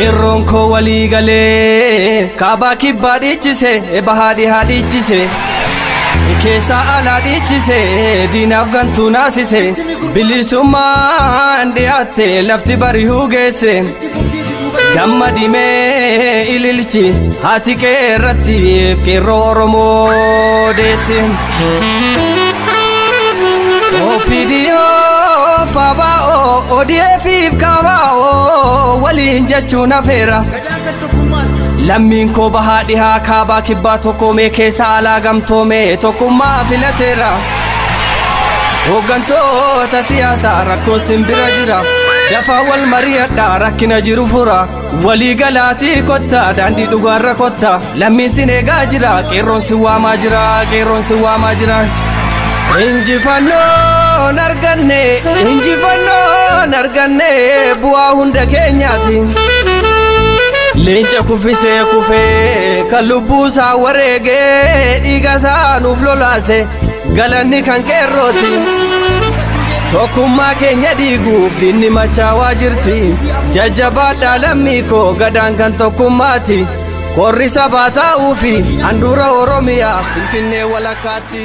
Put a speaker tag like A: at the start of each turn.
A: Qeerronko walii galee kaabaa kibbaa dhiichise bahaadhi haa dhiichise keessa alaa dhiichise diinaaf gantuu naasise bilisummaan dhiyaatte lafti barihuu geesse gammadimee ililchi haati qeerratti qeerroo Oromoo deesse OPDO FABO ODF KABO waliin jechuun afeera lammiin koo bahaadhi haa kaabaa kibbaa tokkoomee keessa alaa gamtoomee tokkummaa filateera hooggantoota siyaasaa rakkoo simbira jira dafaa wal mari'adhaa rakkina jiru fura walii galaatii kotta daandii dhugaarra kotta lammiin sin eegaa jira qeerroon si waamaa jira qeerroon si waamaa jira injifannoon arganne bu'aa hunda keenyaati leenca kuffisee kufee kan lubbuusaa wareegee dhiigasaa nuuf lolaase galanni kan qeerrooti tokkummaa keenya diiguuf diinni machaawaa jirti jajjabaadhaa lammii koo gadaan kan tokkummaati korri sabaa taa'uufi handhuura Oromiyaa Finfinnee walakkaatti.